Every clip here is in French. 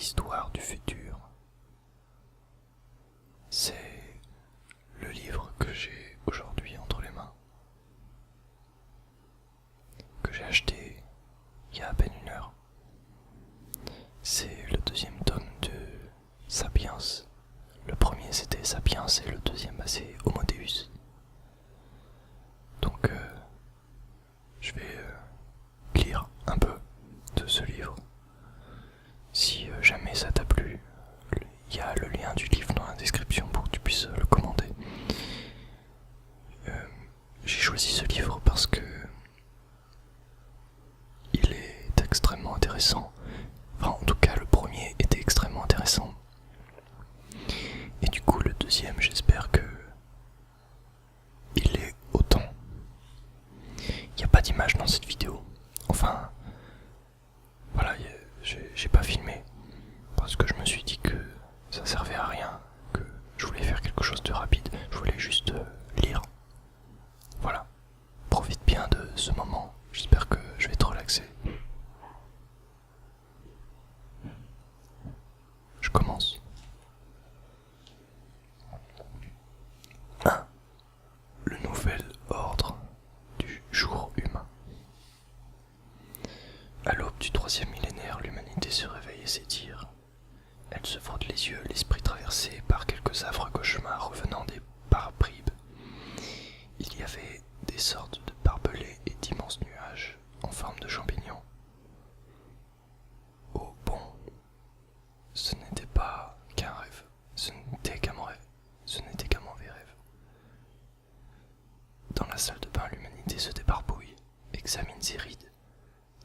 l'histoire du futur. C'est le livre que j'ai aujourd'hui entre les mains, que j'ai acheté il y a à peine une heure. C'est le deuxième tome de Sapiens. Le premier c'était Sapiens et le deuxième c'est Homo Deus. Donc je vais lire un peu de ce livre. Si jamais ça t'a plu, il y a le lien du livre dans la description pour que tu puisses le commander. J'ai choisi ce livre parce que il est extrêmement intéressant. Enfin, en tout cas, le premier était extrêmement intéressant. Et du coup, le deuxième, j'espère que il est autant. Il n'y a pas d'image dans cette vidéo. Enfin, voilà, j'ai pas filmé parce que je me suis dit que ça servait à rien, que je voulais faire quelque chose de rapide. Je voulais juste lire. Voilà. Profite bien de ce moment. J'espère que je vais te relaxer. Je commence. 1. Le nouvel ordre du jour humain. À l'aube du 3e millénaire, l'humanité se réveille et s'étire. Elle se frotte les yeux, l'esprit traversé par quelques affreux cauchemars revenant par bribes. Il y avait des sortes de barbelés et d'immenses nuages en forme de champignons. Oh bon, ce n'était pas qu'un rêve, ce n'était qu'un mauvais rêve. Dans la salle de bain, l'humanité se débarbouille, examine ses rides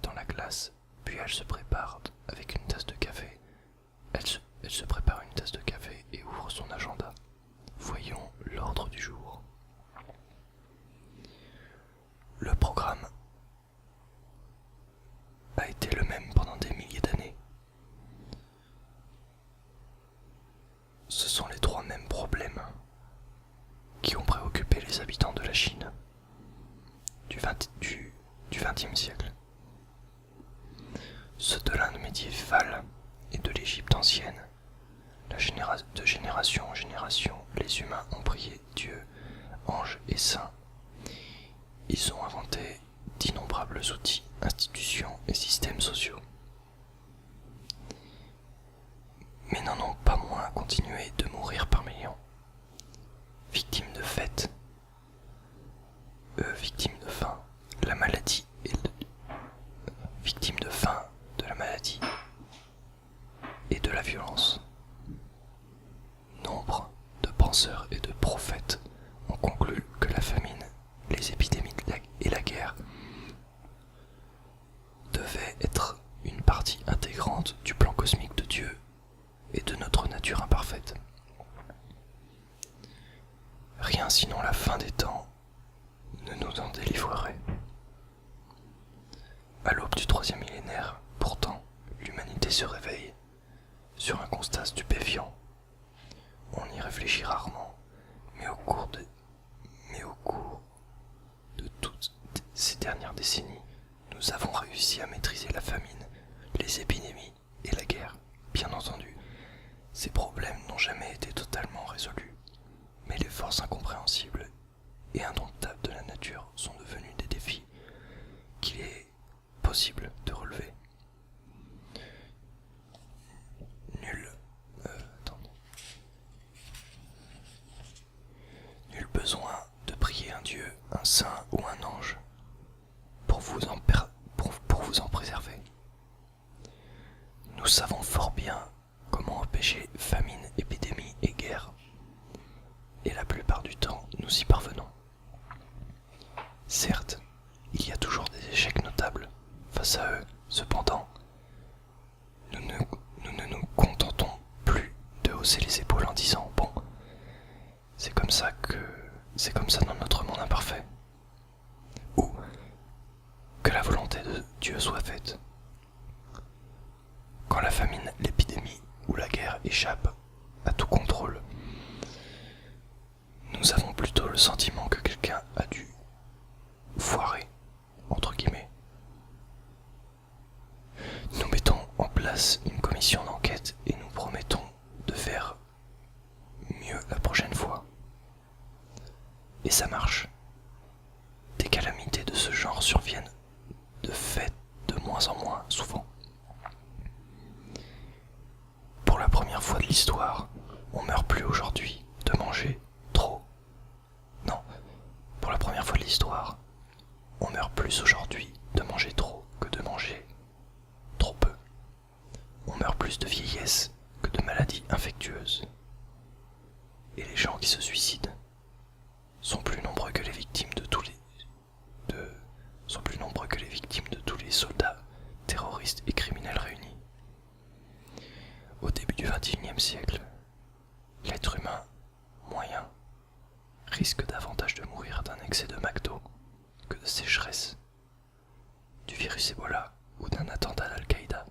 dans la glace, puis elle se prépare avec une tasse de café. Elle se prépare une tasse de café et ouvre son agenda. Voyons l'ordre du jour. Le programme a été le même pendant des milliers d'années. Ce sont les 3 mêmes problèmes qui ont préoccupé les habitants de la Chine du XXe siècle. Ceux de l'Inde médiévale et de l'Égypte ancienne. De génération en génération, les humains ont prié Dieu, anges et saints. Ils ont inventé d'innombrables outils, institutions et systèmes sociaux. Mais n'en ont pas moins continué de mourir par millions. Victimes de fêtes, victimes de faim, la maladie victimes de faim, de la maladie et de la violence. Nombre de penseurs et de prophètes ont conclu que la famine, les épidémies et la guerre devaient être une partie intégrante du plan cosmique de Dieu et de notre nature imparfaite. Rien sinon la fin des temps ne nous en délivrerait. À l'aube du 3e millénaire, pourtant, l'humanité se réveille sur un constat stupéfiant. On y réfléchit rarement, mais au cours de toutes ces dernières décennies, nous avons réussi à maîtriser la famine, les épidémies et la guerre. Bien entendu, ces problèmes n'ont jamais été totalement résolus, mais les forces incompréhensibles et indomptables de la nature sont devenues des défis qu'il est possible de relever. Nul besoin de prier un dieu, un saint ou un ange pour vous en préserver. Nous savons fort bien comment empêcher famine, épidémie et guerre, et la plupart du temps nous y parvenons. Certes, il y a toujours des échecs notables. Face à eux, cependant, nous ne nous contentons plus de hausser les épaules en disant « bon, c'est comme ça dans notre monde imparfait » ou « que la volonté de Dieu soit faite ». Quand la famine, l'épidémie ou la guerre échappe à tout contrôle, nous avons plutôt le sentiment que quelqu'un a dû foirer, entre guillemets. Nous mettons en place une commission d'enquête honnêtes et nous promettons de faire mieux la prochaine fois. Et ça marche. Des calamités de ce genre surviennent de fait de moins en moins souvent. Pour la première fois de l'histoire, on meurt plus aujourd'hui de manger trop. Non, pour la première fois de l'histoire, on meurt plus aujourd'hui de manger trop que de manger trop peu. On meurt plus de vieillesse que de maladies infectieuses. Et les gens qui se suicident sont plus nombreux que les victimes de tous les soldats, terroristes et criminels réunis. Au début du XXIe siècle, l'être humain moyen risque davantage de mourir d'un excès de McDo que de sécheresse, du virus Ebola ou d'un attentat d'Al-Qaïda.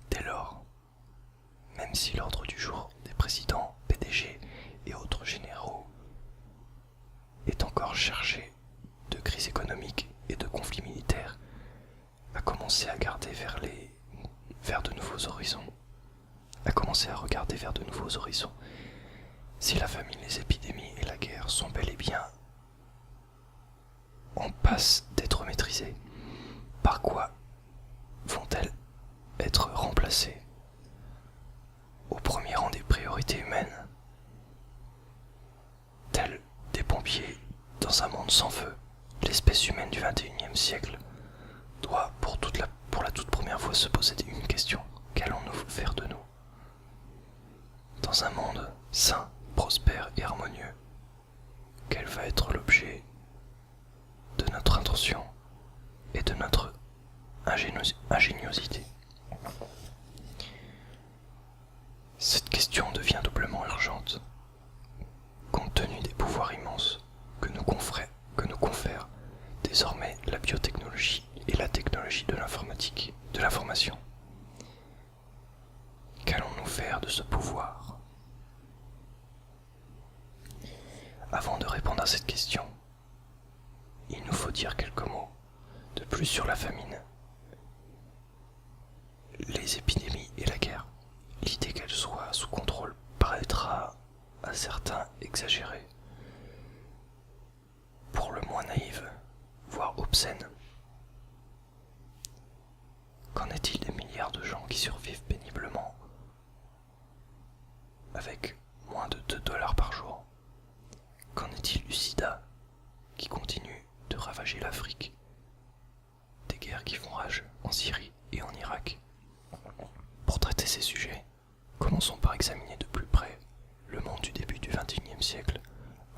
Dès lors, même si l'ordre du jour des présidents, PDG et autres généraux est encore chargé de crise économique et de conflits militaires, a commencé à regarder vers de nouveaux horizons. Si la famine, les épidémies et la guerre sont bel et bien en passe d'être maîtrisées, par quoi vont-elles être remplacées? Au premier rang des priorités humaines, tels des pompiers dans un monde sans feu, l'espèce humaine du XXIe siècle doit pour la toute première fois se poser une question: qu'allons-nous faire de nous? Dans un monde sain, prospère et harmonieux, quel va être l'objet de notre intention et de notre ingéniosité? Cette question devient doublement urgente, compte tenu des pouvoirs immenses que nous confèrent désormais la biotechnologie et la technologie de l'informatique, de l'information. Qu'allons-nous faire de ce pouvoir? Avant de répondre à cette question, il nous faut dire quelques mots de plus sur la famine, les épidémies et la guerre. L'idée qu'elles soient sous contrôle paraîtra à certains exagérée, pour le moins naïve, voire obscène. Qu'en est-il des milliards de gens qui survivent péniblement avec moins de $2 par jour? Qu'en est-il du sida qui continue de ravager l'Afrique? Des guerres qui font rage en Syrie et en Irak. Pour traiter ces sujets, commençons par examiner de plus près le monde du début du XXIe siècle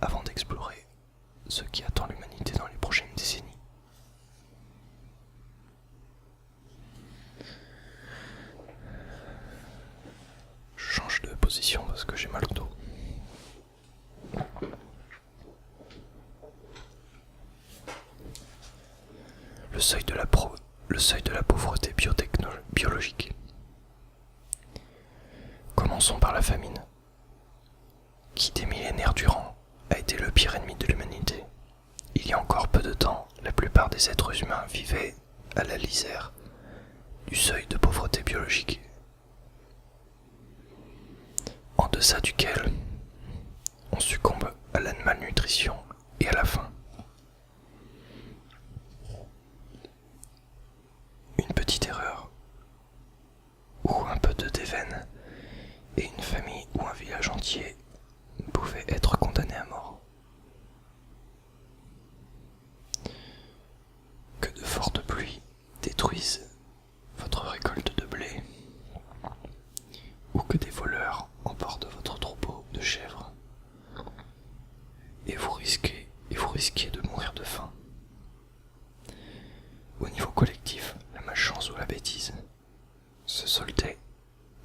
avant d'explorer ce qui attend l'humanité dans les prochaines décennies. Je change de position parce que j'ai mal au dos. Le seuil de la pauvreté biologique. Commençons par la famine, qui des millénaires durant a été le pire ennemi de l'humanité. Il y a encore peu de temps, la plupart des êtres humains vivaient à la lisière du seuil de pauvreté biologique, en deçà duquel on succombe à la malnutrition et à la faim. Une petite erreur, ou un peu de déveine, et une famille ou un village entier pouvait être condamné à mort. Que de fortes pluies détruisent votre récolte de blé, ou que des voleurs emportent votre troupeau de chèvres, et vous risquiez de mourir de faim. Au niveau collectif, la malchance ou la bêtise se soldait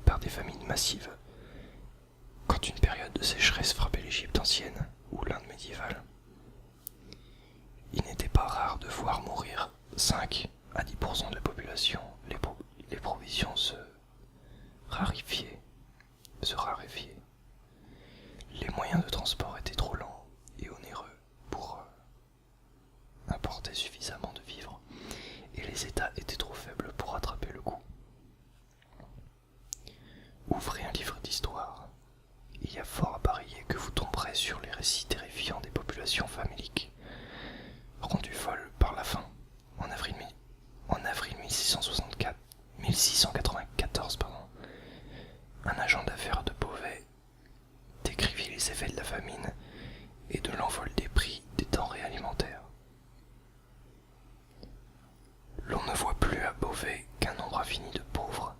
par des famines massives, quand une période de sécheresse frappait l'Égypte ancienne ou l'Inde médiévale. Il n'était pas rare de voir mourir 5 à 10% de la population. Les provisions se raréfiaient. Les moyens de transport étaient trop lents et onéreux pour apporter suffisamment de vivres, et les États étaient trop faibles pour rattraper le coup. 1694, un agent d'affaires de Beauvais décrivit les effets de la famine et de l'envol des prix des denrées alimentaires. L'on ne voit plus à Beauvais qu'un nombre infini de pauvres,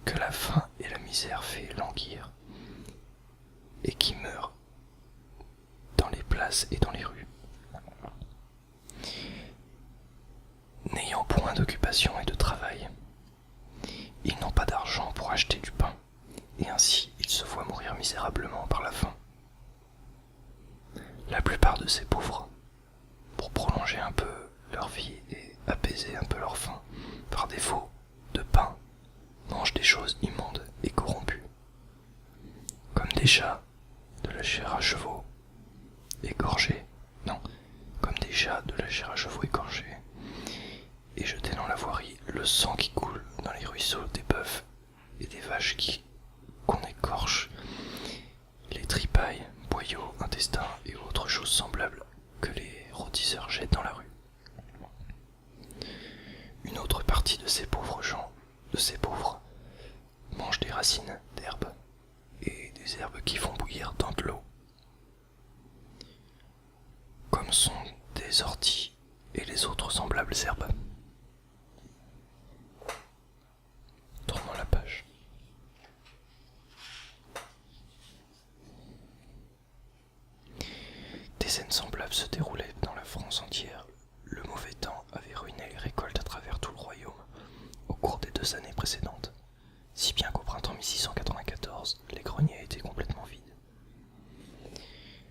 que la faim et la misère fait languir, et qui meurent dans les places et dans les rues. N'ayant point d'occupation et de travail, ils n'ont pas d'argent pour acheter du pain, et ainsi ils se voient mourir misérablement par la faim. La plupart de ces pauvres, pour prolonger un peu leur vie et apaiser un peu leur faim, par défaut de pain, mangent des choses immondes et corrompues, comme des chats, de la chair à chevaux égorgés, et jeter dans la voirie le sang qui coule dans les ruisseaux des bœufs et des vaches qu'on écorche, les tripailles, boyaux, intestins et autres choses semblables que les rôtisseurs jettent dans la rue. Une autre partie de ces pauvres mangent des racines d'herbes et des herbes qui font bouillir dans de l'eau, comme sont des orties et les autres semblables herbes. Tournons la page. Des scènes semblables se déroulaient dans la France entière. Le mauvais temps avait ruiné les récoltes à travers tout le royaume au cours des 2 années précédentes, si bien qu'au printemps 1694, les greniers étaient complètement vides.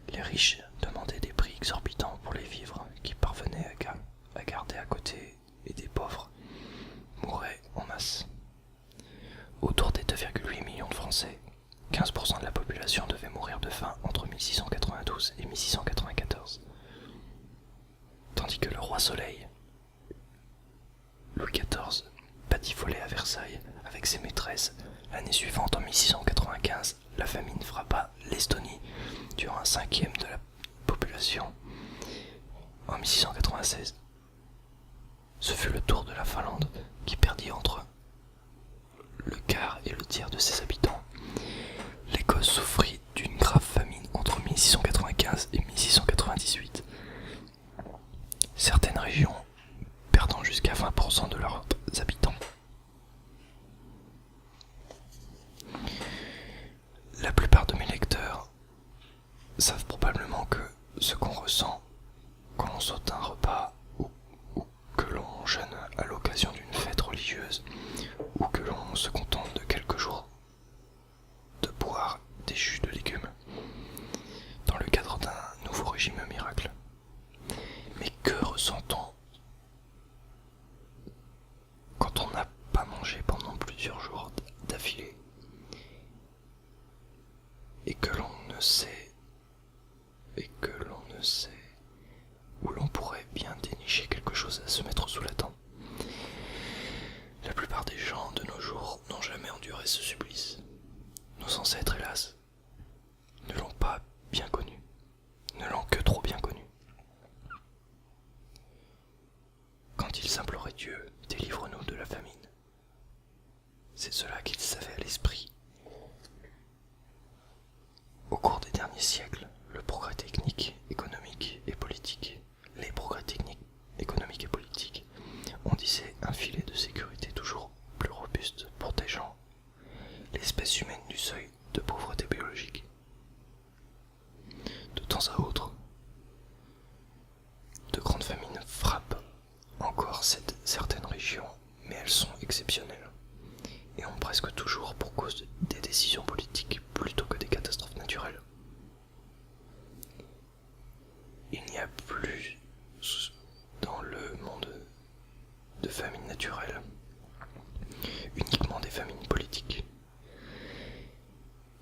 Les riches demandaient des prix exorbitants pour les vivres qu'ils parvenaient à garder à côté, et des pauvres mouraient en masse. Autour des 2,8 millions de Français, 15% de la population devait mourir de faim entre 1692 et 1694. Tandis que le roi Soleil, Louis XIV, batifolait à Versailles avec ses maîtresses, l'année suivante, en 1695, la famine frappa l'Estonie durant 1/5 de la population. En 1696, ce fut le tour de la Finlande qui perdit entre le quart et le tiers de ses habitants. L'Écosse souffrit d'une grave famine entre 1695 et 1698. Certaines régions perdant jusqu'à 20% de leurs habitants. La plupart de mes lecteurs savent probablement que ce qu'on ressent quand l'on saute un repas ou que l'on jeûne à l'occasion d'une fête religieuse ou que l'on se contente de quelques jours de boire des jus de légumes dans le cadre d'un nouveau régime miracle. Mais que ressent-on quand on n'a pas mangé pendant plusieurs jours d'affilée et que l'on ne sait où l'on pourrait bien dénicher quelque chose à se mettre sous la dent? La plupart des gens de nos jours n'ont jamais enduré ce supplice. Nos ancêtres, hélas, ne l'ont pas bien connu, ne l'ont que trop bien connu. Quand ils imploraient Dieu, délivre-nous de la famine, c'est cela qu'ils avaient à l'esprit. Au cours des derniers siècles, le progrès technique, économique et politique, les progrès techniques, économiques et politiques, ont tissé un filet de sécurité toujours plus robuste protégeant l'espèce humaine du seuil de pauvreté biologique. De temps à autre, de grandes famines frappent encore certaines régions, mais elles sont exceptionnelles et ont presque toujours pour cause des décisions politiques plutôt que des catastrophes naturelles. Il n'y a plus dans le monde de famines naturelles, uniquement des famines politiques.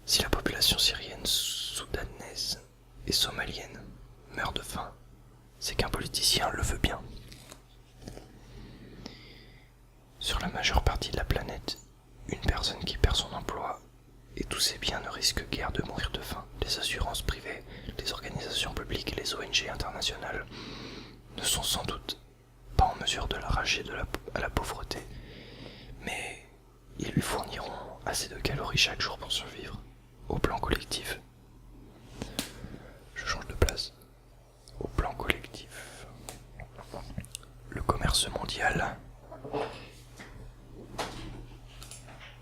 Si la population syrienne, soudanaise et somalienne meurt de faim, c'est qu'un politicien le veut bien. Sur la majeure partie de la planète, une personne qui perd son emploi et tous ses biens ne risque guère de mourir de faim. Les assurances privées, les organisations publiques et les ONG internationales ne sont sans doute pas en mesure de l'arracher à la pauvreté, mais Ils lui fourniront assez de calories chaque jour pour survivre. Au plan collectif. Je change de place. Au plan collectif. Le commerce mondial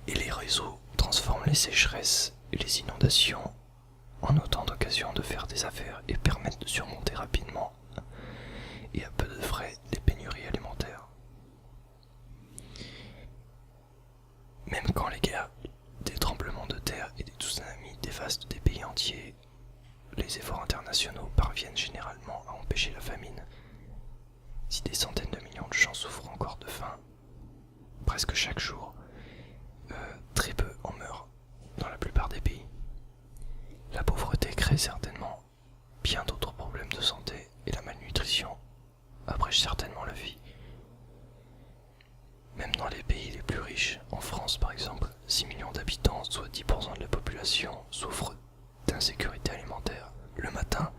et les réseaux transforment les sécheresses et les inondations en autant d'occasions de faire des affaires et permettent de surmonter rapidement et à peu de frais les pénuries alimentaires. Même quand les guerres, des tremblements de terre et des tsunamis dévastent des pays entiers, les efforts internationaux parviennent généralement à empêcher la famine. Si des centaines de millions de gens souffrent encore de faim, presque chaque jour, très peu en meurent dans la plupart des pays. La pauvreté crée certainement bien d'autres problèmes de santé et la malnutrition abrège certainement la vie. Même dans les pays les plus riches, en France par exemple, 6 millions d'habitants, soit 10% de la population, souffrent d'insécurité alimentaire. Le matin,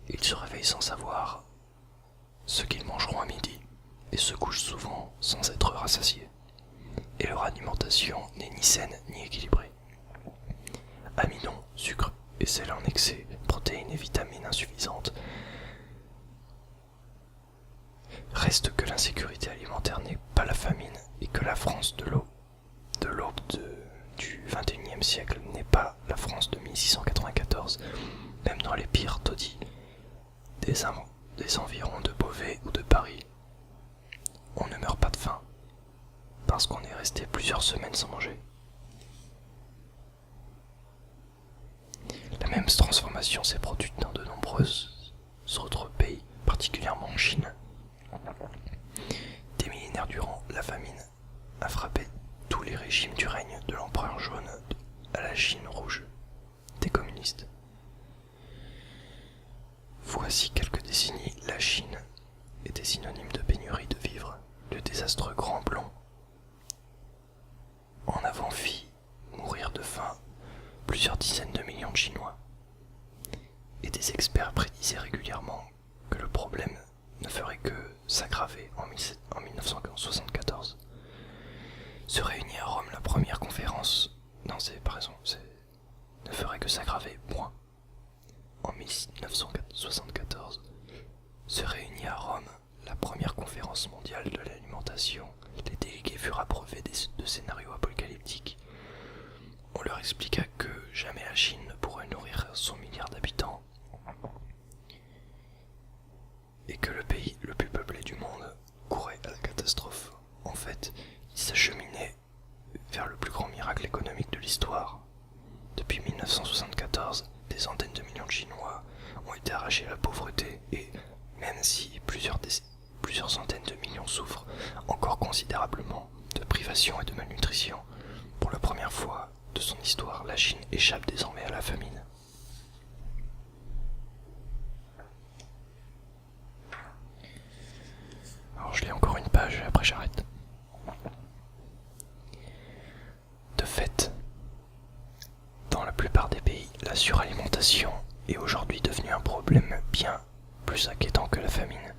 ils se réveillent sans savoir ce qu'ils mangeront à midi et se couchent souvent sans être rassasiés. Et leur alimentation n'est ni saine ni équilibrée. Amidon, sucre et sel en excès, protéines et vitamines insuffisantes. Reste que l'insécurité alimentaire n'est pas la famine et que la France de l'aube du XXIe siècle n'est pas la France de 1694, même dans les pires taudis des environs de Beauvais ou de Paris. On ne meurt pas de faim, parce qu'on est resté plusieurs semaines sans manger. La même transformation s'est produite dans de nombreux autres pays, particulièrement en Chine. Des millénaires durant, la famine a frappé tous les régimes du règne de l'empereur jaune à la Chine rouge, des communistes. Voici quelques décennies, la Chine était synonyme de pénurie de vivres. Le désastreux Grand Blond en avant fit mourir de faim plusieurs dizaines de millions de Chinois. Et des experts prédisaient régulièrement que le problème ne ferait que s'aggraver en 1974. Se réunit à Rome la première conférence. Non, c'est pas raison, ne ferait que s'aggraver, point. En 1974, se réunit à Rome la première conférence mondiale de l'alimentation. Les délégués furent abreuvés de scénarios apocalyptiques. On leur expliqua que jamais la Chine ne pourrait nourrir 100 milliards d'habitants et que le pays le plus peuplé du monde courait à la catastrophe. En fait, il s'acheminait vers le plus grand miracle économique de l'histoire. Depuis 1974, des centaines de millions de Chinois ont été arrachés à la pauvreté et, même si plusieurs centaines de millions souffrent encore considérablement de privation et de malnutrition, pour la première fois de son histoire, la Chine échappe désormais à la famine. Alors je lis encore une page et après j'arrête. De fait, dans la plupart des pays, la suralimentation est aujourd'hui devenue un problème bien plus inquiétant que la famine.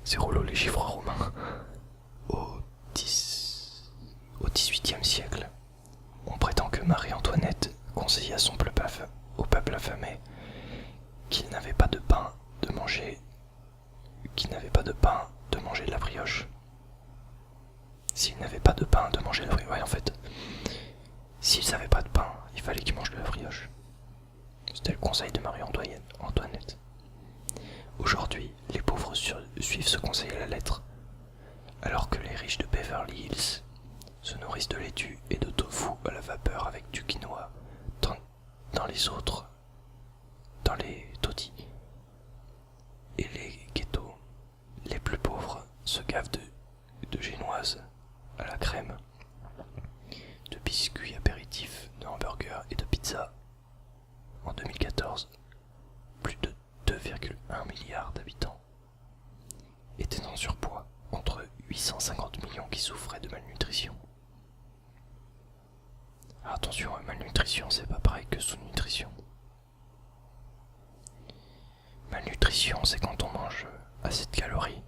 C'est rouleau les chiffres romains. Au XVIIIe siècle, on prétend que Marie-Antoinette conseilla au peuple affamé qu'il n'avait pas de pain de manger de la brioche. S'ils n'avaient pas de pain de manger de la brioche, ouais, en fait, s'ils n'avaient pas de pain, il fallait qu'ils mangent de la brioche. C'était le conseil de Marie-Antoinette. Aujourd'hui, les pauvres suivent ce conseil à la lettre, alors que les riches de Beverly Hills se nourrissent de laitue et de tofu à la vapeur avec du quinoa. Dans les taudis et les ghettos, les plus pauvres se gavent de génoises à la crème, de biscuits apéritifs, de hamburgers et de pizzas. En 2014, plus de 2,1 milliards d'habitants étaient en surpoids, entre 850 millions qui souffraient de malnutrition. Alors attention, malnutrition c'est pas pareil que sous-nutrition. Malnutrition c'est quand on mange assez de calories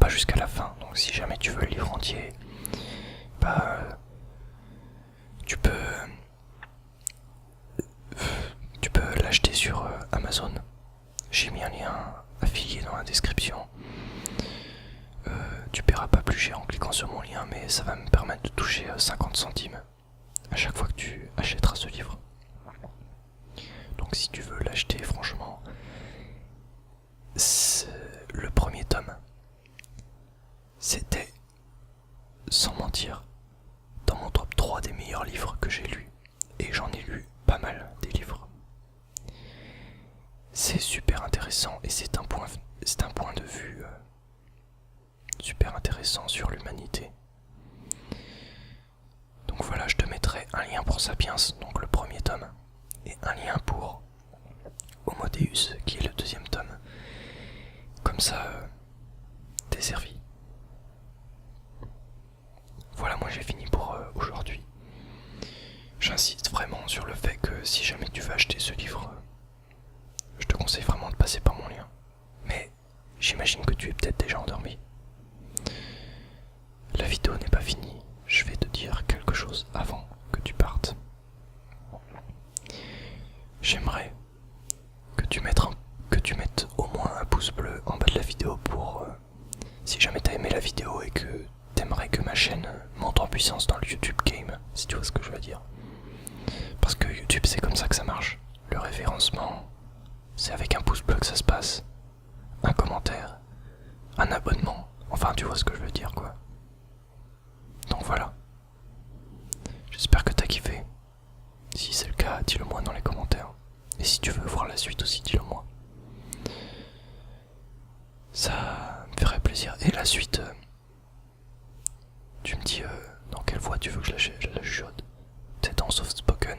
pas jusqu'à la fin. Donc si jamais tu veux le livre entier, bah tu peux l'acheter sur Amazon. J'ai mis un lien affilié dans la description. Tu paieras pas plus cher en cliquant sur mon lien, mais ça va me permettre de toucher 50 centimes à chaque fois que tu achèteras ce livre. Donc si tu veux l'acheter, franchement, le premier tome, c'était, sans mentir, dans mon top 3 des meilleurs livres que j'ai lus. Et j'en ai lu pas mal des livres. C'est super intéressant et c'est un point de vue super intéressant sur l'humanité. Donc voilà, je te mettrai un lien pour Sapiens, donc le premier tome, et un lien pour Homo Deus, qui est le deuxième tome. Comme ça, t'es servi. Voilà, moi j'ai fini pour aujourd'hui. J'insiste vraiment sur le fait que si jamais tu veux acheter ce livre, je te conseille vraiment de passer par mon lien. Mais j'imagine que tu es peut-être déjà endormi. La vidéo n'est pas finie, je vais te dire quelque chose avant que tu partes. J'aimerais que tu mettes au moins un pouce bleu en bas de la vidéo pour si jamais t'as aimé la vidéo et que t'aimerais que ma chaîne monte en puissance dans le YouTube Game, si tu vois ce que je veux dire. Parce que YouTube c'est comme ça que ça marche. Le référencement, c'est avec un pouce bleu que ça se passe. Un commentaire, un abonnement, enfin tu vois ce que je veux dire quoi. Donc voilà. J'espère que t'as kiffé. Si c'est le cas, dis-le moi dans les commentaires. Et si tu veux voir la suite aussi, dis-le moi. Ça me ferait plaisir. Et la suite, tu me dis dans quelle voix tu veux que je la chuchote. Peut-être en soft spoken,